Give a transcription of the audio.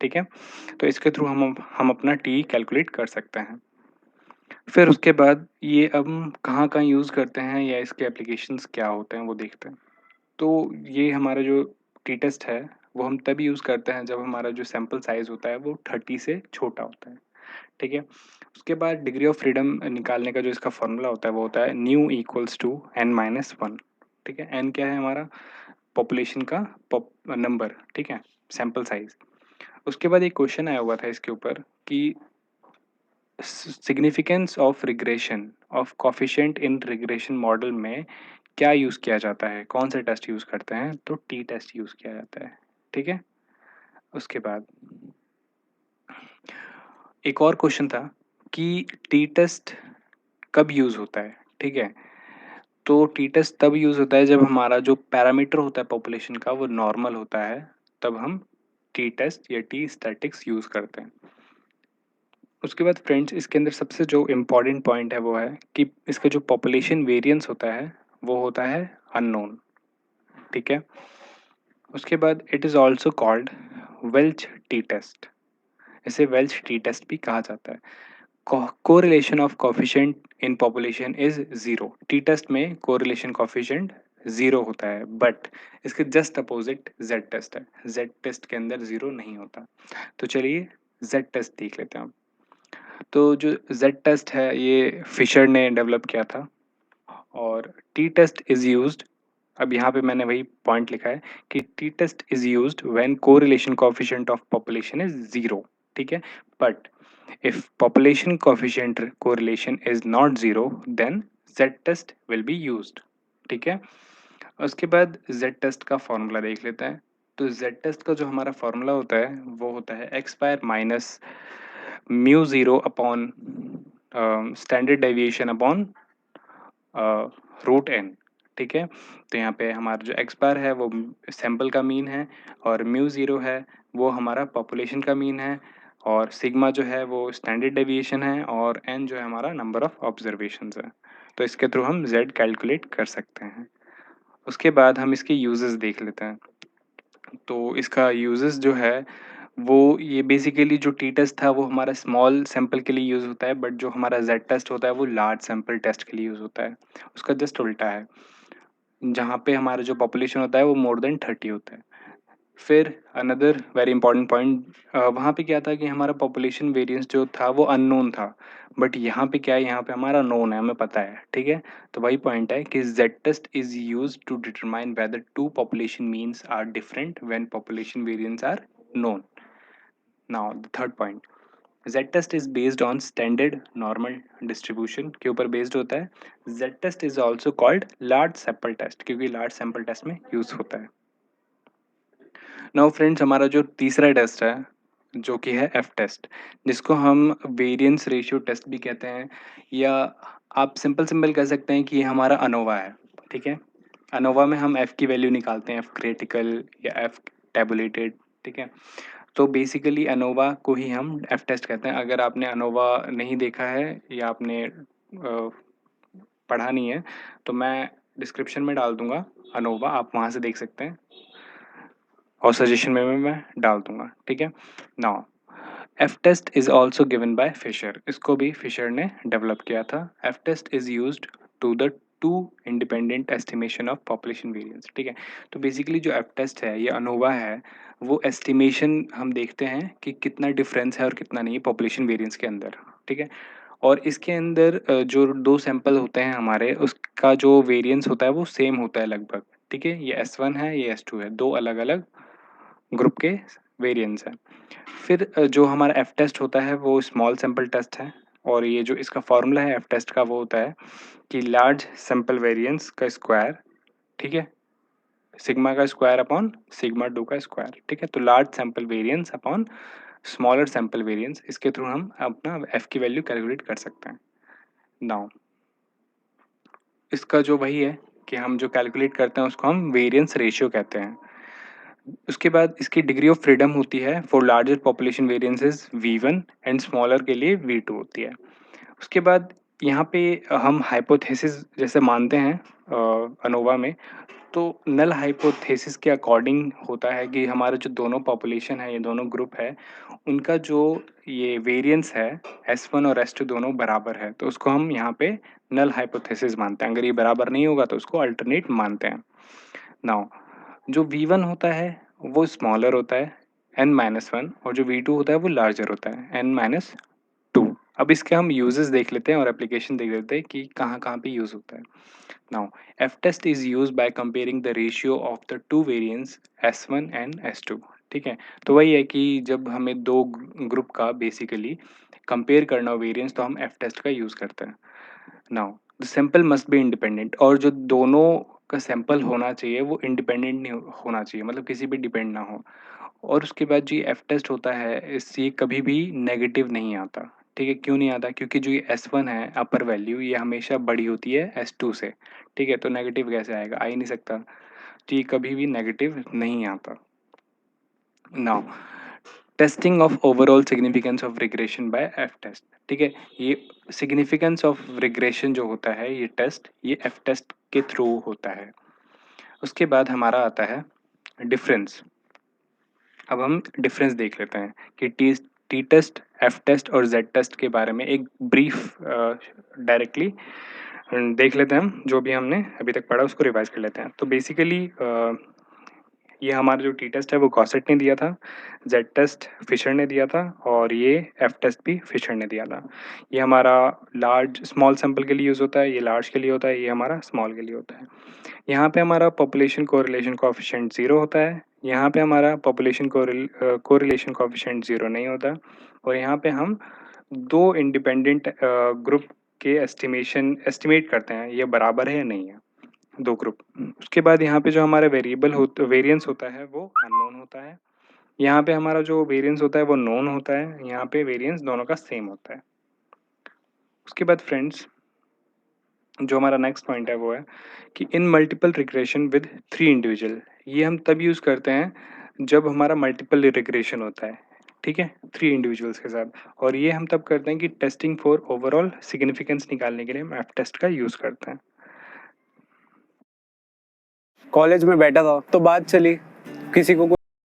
ठीक है? तो इसके थ्रू हम अपना टी कैलकुलेट कर सकते हैं। फिर उसके बाद ये हम कहाँ-कहाँ यूज़ करते हैं या इसके एप्लीकेशंस क्या होते हैं वो देखते हैं। तो ये हमारा जो टी-टेस्ट है, वो हम तभी यूज़ करते हैं जब हमारा जो सैंपल साइज़ होता है वो 30 से छोटा होता है, ठीक है? उसके बाद डिग्री ऑफ फ्रीडम निकालने का जो इसका फ़ॉर्मूला होता है वो होता है न्यू इक्वल्स टू n-1, ठीक है? n क्या है हमारा? पॉपुलेशन का नंबर, ठीक है? Sample size. उसके बाद एक क्वेश्चन आया हुआ था इसके ऊपर कि significance of regression of coefficient in regression model में क्या यूज़ किया जाता है? कौन सा टेस्ट यूज़ करते हैं? तो टी टेस्ट यूज़ किया जाता है, ठीक है? उसके बाद एक और क्वेश्चन था कि टी टेस्ट कब यूज़ होता है, ठीक है? तो टी टेस्ट तब यूज़ होता है जब हमारा जो पैरामीटर होता है पॉपुलेशन का वो नॉर्मल होता है, तब हम टी टेस्ट या टी स्टैटिस्टिक्स यूज़ करते हैं। उसके बाद फ्रेंड्स इसके अंदर सबसे जो इम्पोर्टेंट पॉइंट है वो है कि इसका जो पॉपुलेशन वेरिएंस होता है, वो होता है अननोन, ठीक है? उसके बाद it is also called Welch T test. इसे वेल्च टी टेस्ट भी कहा जाता है। Correlation of coefficient in population is 0। T test में कोरिलेशन कोएफिशिएंट 0 होता है, बट इसके जस्ट अपोज़िट जेड टेस्ट है। जेड टेस्ट के अंदर 0 नहीं होता। तो चलिए जेड टेस्ट देख लेते हैं अब। तो जो जेड टेस्ट है ये फिशर ने डेवलप किया था और टी टेस्ट इज़ यूज्ड, अब यहाँ पे मैंने वही पॉइंट लिखा है कि T test is used when correlation coefficient of population is 0, ठीक है? But if population coefficient correlation is not 0 then z test will be used, ठीक है? उसके बाद z test का फॉर्मूला देख लेते हैं। तो z test का जो हमारा फॉर्मूला होता है वो होता है X square minus mu zero upon standard deviation upon root N, ठीक है? तो यहाँ पे हमारा जो एक्स बार है वो सैंपल का मीन है और म्यू ज़ीरो है वो हमारा पॉपुलेशन का मीन है और सिग्मा जो है वो स्टैंडर्ड डेविएशन है और एन जो है हमारा नंबर ऑफ ऑब्जर्वेशंस है। तो इसके थ्रू हम जेड कैलकुलेट कर सकते हैं। उसके बाद हम इसके यूजेस देख लेते हैं। तो इसका यूजेस जो है वो ये बेसिकली जो टी टेस्ट था वो हमारा स्मॉल सैंपल के लिए यूज़ होता है, बट जो हमारा जेड टेस्ट होता है वो लार्ज सैंपल टेस्ट के लिए यूज़ होता है। उसका जस्ट उल्टा है। जहाँ पे हमारा जो पॉपुलेशन होता है वो मोर देन 30 होता है। फिर अनदर वेरी इंपॉर्टेंट पॉइंट, वहाँ पे क्या था कि हमारा पॉपुलेशन वेरिएंस जो था वो अननोन था। बट यहाँ पे क्या है, यहाँ पे हमारा नोन है, हमें पता है, ठीक है? तो वही पॉइंट है कि Z test is used to determine whether two population means are different when population variance are known. Now the third point, z test is based on standard normal distribution के ऊपर बेस्ड होता है। z test is also called large sample test क्योंकि large sample test में use होता है। Now friends हमारा जो तीसरा टेस्ट है जो कि है एफ टेस्ट, जिसको हम वेरिएंस रेशियो टेस्ट भी कहते हैं या आप सिंपल सिंपल कह सकते हैं कि ये हमारा अनोवा है, ठीक है? अनोवा में हम एफ की वैल्यू निकालते हैं, एफ क्रिटिकल या एफ टेबुलेटेड, ठीक है? तो बेसिकली अनोवा को ही हम एफ टेस्ट कहते हैं। अगर आपने अनोवा नहीं देखा है या आपने पढ़ा नहीं है तो मैं डिस्क्रिप्शन में डाल दूंगा अनोवा, आप वहाँ से देख सकते हैं और सजेशन में भी मैं डाल दूंगा, ठीक है? Now F test is also given by Fisher, इसको भी फिशर ने डेवलप किया था। F test is used to the two independent estimation of population variance, ठीक है? तो बेसिकली जो एफ टेस्ट है ये अनोवा है, वो एस्टिमेशन हम देखते हैं कि कितना डिफरेंस है और कितना नहीं पॉपुलेशन वेरिएंस के अंदर, ठीक है? और इसके अंदर जो 2 सैंपल होते हैं हमारे, उसका जो वेरिएंस होता है वो सेम होता है लगभग, ठीक है? ये S1 है, ये S2 है, 2 अलग-अलग ग्रुप के वेरिएंस हैं। फिर जो हमारा एफ टेस्ट होता है वो स्मॉल सैंपल टेस्ट है और ये जो इसका फॉर्मूला है एफ टेस्ट का वो होता है कि लार्ज सैंपल वेरिएंस का स्क्वायर, ठीक है? सिग्मा का स्क्वायर अपॉन सिग्मा 2 का स्क्वायर, ठीक है? तो large sample variance upon smaller sample variance, इसके थ्रू हम अपना एफ की वैल्यू कैलकुलेट कर सकते हैं। नाउ इसका जो वही है कि हम जो कैलकुलेट करते हैं उसको हम वेरिएंस रेशियो कहते हैं। उसके बाद इसकी डिग्री ऑफ फ्रीडम होती है for larger population variances V1 and smaller के लिए V2 होती है। उसके बाद यहाँ पे हम हाइपोथेसिस जैसे मानते हैं अनोवा में तो नल हाइपोथेसिस के अकॉर्डिंग होता है कि हमारा जो दोनों पॉपुलेशन है, ये दोनों ग्रुप है, उनका जो ये वेरिएंस है S1 और S2 दोनों बराबर है, तो उसको हम यहाँ पे नल हाइपोथेसिस मानते हैं। अगर ये बराबर नहीं होगा तो उसको अल्टरनेट मानते हैं। नाउ जो V1 होता है वो स्मॉलर होता है n-1 और जो V2 होता है वो लार्जर होता है n-2। अब इसके हम यूजेस देख लेते हैं और एप्लीकेशन देख लेते हैं कि कहाँ-कहाँ पे यूज़ होता है। Now, F-test is used by comparing the ratio of the two variants S1 and S2। ठीक है, तो वही है कि जब हमें दो ग्रुप का बेसिकली कंपेयर करना हो वेरिएंस तो हम F-test का यूज़ करते हैं। Now the sample must be independent और जो दोनों का सैंपल होना चाहिए वो इंडिपेंडेंट नहीं होना चाहिए, मतलब किसी पे डिपेंड ना हो। और उसके बाद जो ये F-test होता है इससे कभी भी नेगेटिव नहीं आता। ठीक है, क्यों नहीं आता? क्योंकि जो ये S1 है अपर वैल्यू ये हमेशा बड़ी होती है S2 से। ठीक है, तो नेगेटिव कैसे आएगा? आ ही नहीं सकता। तो ये कभी भी नेगेटिव नहीं आता। Now testing of overall significance of regression by F-test। ठीक है, ये सिग्निफिकेंस ऑफ रिग्रेशन जो होता है ये टेस्ट, ये F-test के थ्रू होता है। उसके बाद हमारा आता है डिफरेंस। अब हम डिफरेंस देख लेते हैं कि टी टेस्ट, एफ टेस्ट और जेड टेस्ट के बारे में एक ब्रीफ डायरेक्टली देख लेते हैं हम। जो भी हमने अभी तक पढ़ा उसको रिवाइज कर लेते हैं। तो बेसिकली ये हमारा जो टी टेस्ट है वो गॉसेट ने दिया था, जेड टेस्ट फिशर ने दिया था और ये एफ टेस्ट भी फिशर ने दिया था। ये हमारा लार्ज स्मॉल सैंपल के लिए यूज़ होता है, ये लार्ज के लिए होता है, ये हमारा स्मॉल के लिए होता है। यहाँ पे हमारा पॉपुलेशन कोरिलेशन कोएफिशिएंट 0 होता है, यहाँ पे हमारा पॉपुलेशन कोरिलेशन कोएफिशिएंट 0 नहीं होता और यहाँ पे हम 2 इंडिपेंडेंट ग्रुप के एस्टिमेट करते हैं, ये बराबर है या नहीं है, 2 ग्रुप। उसके बाद यहाँ पे जो हमारा वेरिएंस होता है वो अननोन होता है। यहाँ पे हमारा जो वेरिएंस होता है वो नोन होता है, यहाँ पे वेरिएंस दोनों का सेम होता है। उसके बाद फ्रेंड्स जो हमारा नेक्स्ट पॉइंट है वो है कि इन मल्टीपल रिग्रेशन विद 3 इंडिविजुअल, ये हम तब यूज़ करते हैं जब हमारा मल्टीपल रिग्रेशन होता है, ठीक है, 3 इंडिविजुअल्स के साथ। और ये हम तब करते हैं कि टेस्टिंग फॉर ओवरऑल सिग्निफिकेंस निकालने के लिए हम एफ टेस्ट का यूज़ करते हैं। कॉलेज में बैठा था तो बात चली, किसी को